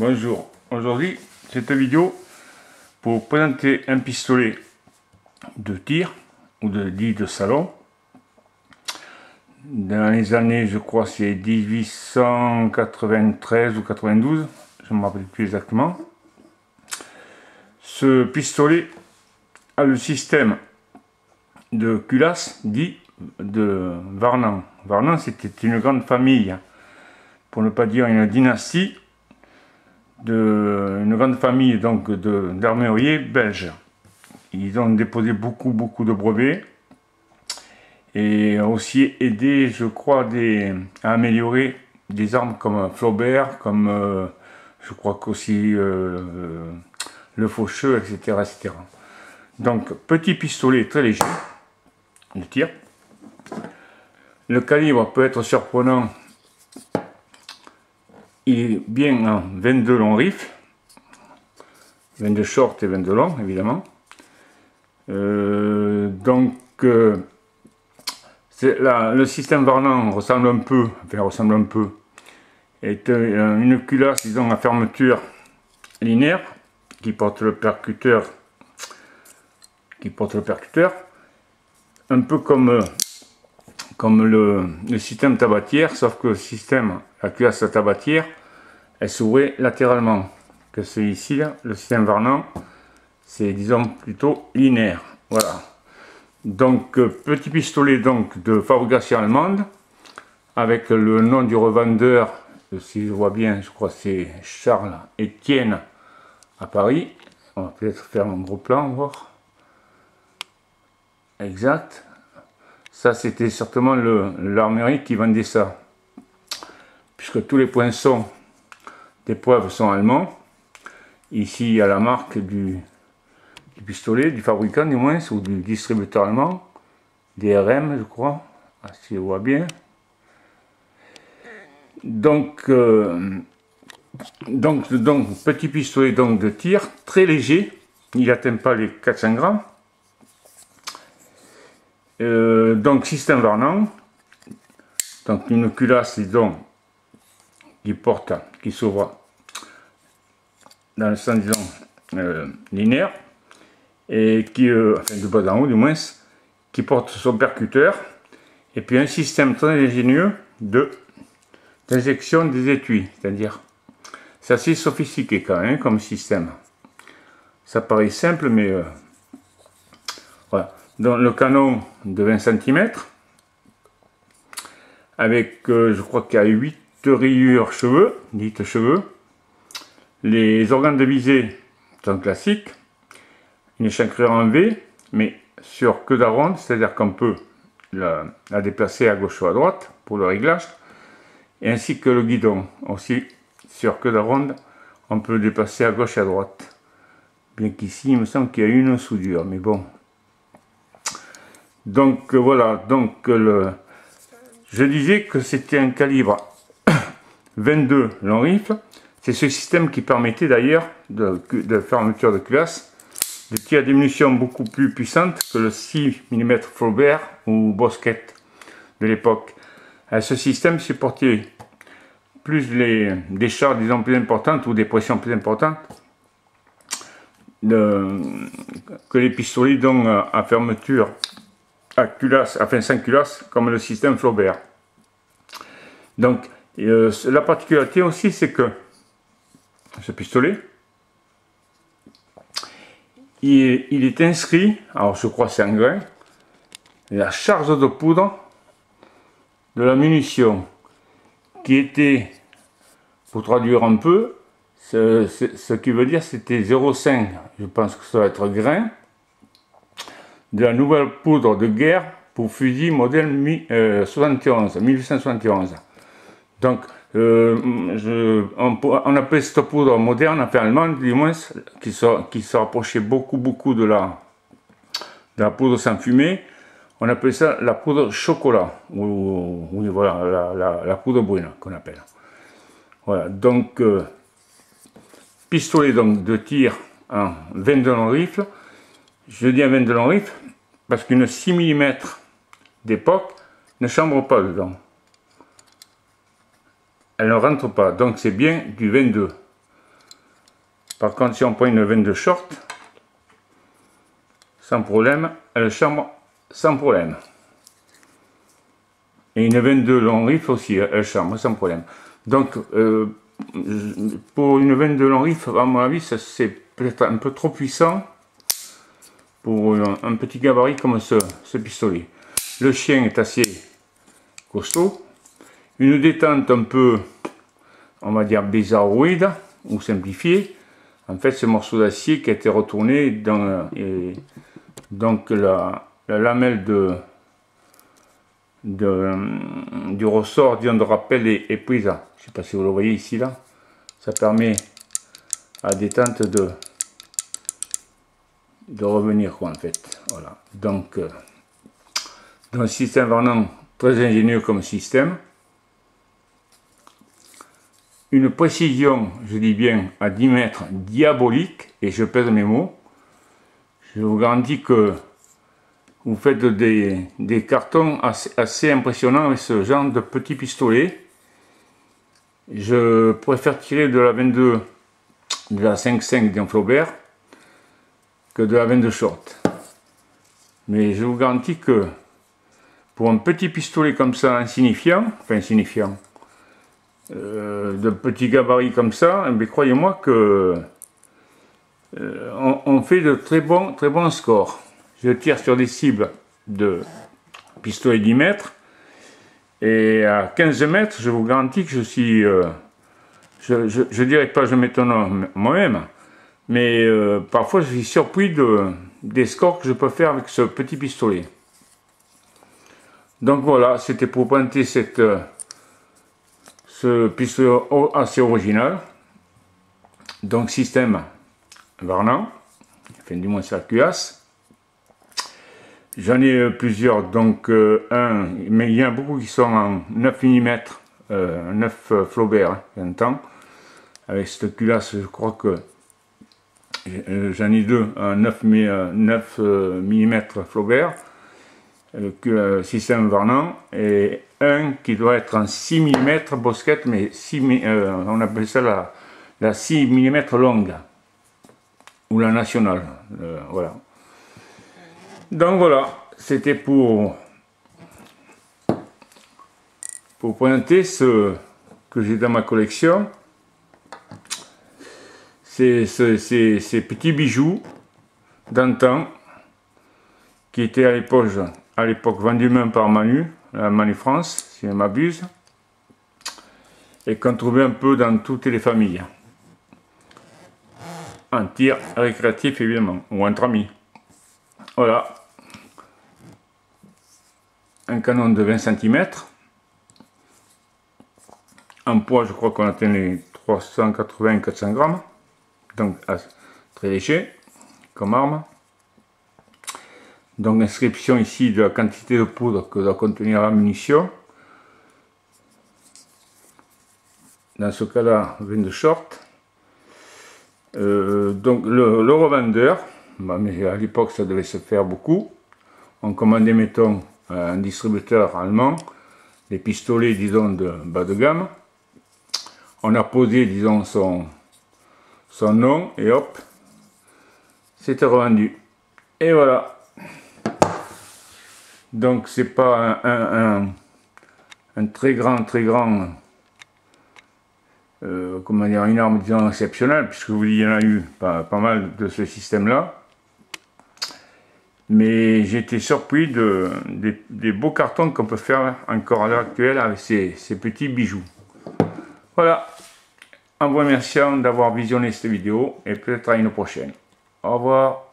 Bonjour, aujourd'hui cette vidéo pour vous présenter un pistolet de tir ou dit de salon dans les années, je crois c'est 1893 ou 92, je ne me rappelle plus exactement. Ce pistolet a le système de culasse dit de Varnan. Varnan, c'était une grande famille, pour ne pas dire une dynastie, une grande famille donc d'armuriers belges. Ils ont déposé beaucoup de brevets et aussi aidé, je crois, à améliorer des armes comme Flaubert, comme je crois qu'aussi le Faucheux, etc. Donc petit pistolet très léger de tir. Le calibre peut être surprenant. Il est bien en 22 long rifle, 22 short et 22 long évidemment. Le système Varnan ressemble un peu, est une culasse, disons, à fermeture linéaire qui porte le percuteur, un peu comme le système tabatière, sauf que la culasse tabatière, elle s'ouvrait latéralement. Que c'est ici, là, le système Varnan, c'est disons plutôt linéaire. Voilà. Donc petit pistolet donc de fabrication allemande, avec le nom du revendeur, si je vois bien, je crois que c'est Charles Etienne à Paris. On va peut-être faire un gros plan, voir. Exact. Ça, c'était certainement l'armurerie qui vendait ça, puisque tous les poinçons d'épreuve sont allemands. Ici, il y a la marque du pistolet, du fabricant du moins, ou du distributeur allemand, DRM, je crois, si on voit bien. Donc, petit pistolet donc, de tir, très léger, il n'atteint pas les 400 grammes. Donc système Varnan, donc une culasse disons qui s'ouvre dans le sens disons linéaire et qui enfin de bas en haut du moins, qui porte son percuteur, et puis un système très ingénieux d'injection des étuis, c'est-à-dire c'est assez sophistiqué quand même comme système. Ça paraît simple mais voilà. Dans le canon de 20 cm, avec, je crois qu'il y a 8 rayures dites cheveux. Les organes de visée sont classiques, une échancrure en V, mais sur queue d'aronde, c'est-à-dire qu'on peut la déplacer à gauche ou à droite pour le réglage, et ainsi que le guidon, aussi sur queue d'aronde, on peut le déplacer à gauche et à droite. Bien qu'ici, il me semble qu'il y a une soudure, mais bon. Donc voilà, je disais que c'était un calibre 22 long rifle. C'est ce système qui permettait d'ailleurs de fermeture de culasse, de tir à des munitions beaucoup plus puissantes que le 6 mm Flaubert ou Bosquet de l'époque. Ce système supportait plus des charges disons plus importantes ou des pressions plus importantes que les pistolets donc à fermeture à culasse, enfin sans culasse, comme le système Flaubert. Donc la particularité aussi, c'est que ce pistolet, il est inscrit, alors je crois c'est en grain, la charge de poudre de la munition, qui était, pour traduire un peu, ce qui veut dire c'était 0,5, je pense que ça va être grain, de la nouvelle poudre de guerre pour fusil modèle 1871. Donc, on appelle cette poudre moderne, enfin allemande du moins, qui se rapprochait beaucoup de la poudre sans fumée. On appelle ça la poudre chocolat, ou voilà, la poudre brune qu'on appelle. Voilà, donc, pistolet donc, de tir en 22 long rifle. Je dis un 22 long rifle parce qu'une 6 mm d'époque ne chambre pas dedans. Elle ne rentre pas, donc c'est bien du 22. Par contre, si on prend une 22 short, sans problème, elle chambre sans problème. Et une 22 long riff aussi, elle chambre sans problème. Donc, pour une 22 long riff, à mon avis, c'est peut-être un peu trop puissant pour un petit gabarit comme ce pistolet. Le chien est assez costaud. Une détente un peu, on va dire, bizarroïde ou simplifiée. En fait, ce morceau d'acier qui a été retourné dans donc la lamelle du ressort de rappel est prise. Je ne sais pas si vous le voyez ici, là. Ça permet à la détente de revenir, quoi, en fait. Voilà. Donc un système vraiment très ingénieux comme système. Une précision, je dis bien, à 10 mètres diabolique, et je pèse mes mots. Je vous garantis que vous faites des cartons assez impressionnants avec ce genre de petit pistolet. Je préfère tirer de la 22, de la 5.5 d'un Flaubert, que de la 22 short. Mais je vous garantis que pour un petit pistolet comme ça, insignifiant, de petits gabarits comme ça, mais croyez-moi que on fait de très bons scores. Je tire sur des cibles de pistolet 10 mètres et à 15 mètres, je vous garantis que je suis, je dirais pas je m'étonne moi-même, mais parfois je suis surpris des scores que je peux faire avec ce petit pistolet. Donc voilà, c'était pour présenter ce pistolet assez original. Donc système Varnant, enfin du moins c'est la cuirasse. J'en ai plusieurs, donc mais il y en a beaucoup qui sont en 9 mm, 9 Flaubert, j'entends. Avec cette cuirasse, je crois que j'en ai deux en 9 mm Flaubert, le système Varnant, et un qui doit être en 6 mm Bosquette, mais on appelle ça la 6 mm longue, ou la nationale, voilà. Donc voilà, c'était pour présenter ce que j'ai dans ma collection, ces petits bijoux d'antan qui étaient à l'époque vendus même par Manu, la Manu France, si je ne m'abuse, et qu'on trouvait un peu dans toutes les familles. En tir récréatif évidemment, ou entre amis. Voilà. Un canon de 20 cm. En poids, je crois qu'on atteint les 380-400 grammes. Donc très léger comme arme. Donc inscription ici de la quantité de poudre que doit contenir la munition. Dans ce cas-là, 22 short. Donc le revendeur, mais à l'époque ça devait se faire beaucoup. On commandait, mettons, un distributeur allemand, les pistolets, disons, de bas de gamme. On a posé, disons, son nom et hop, c'était revendu. Et voilà. Donc c'est pas un très grand comment dire, une arme, disons, exceptionnelle, puisque vous il y en a eu pas mal de ce système là, mais j'ai été surpris des beaux cartons qu'on peut faire encore à l'heure actuelle avec ces petits bijoux. Voilà, en vous remerciant d'avoir visionné cette vidéo et peut-être à une prochaine. Au revoir.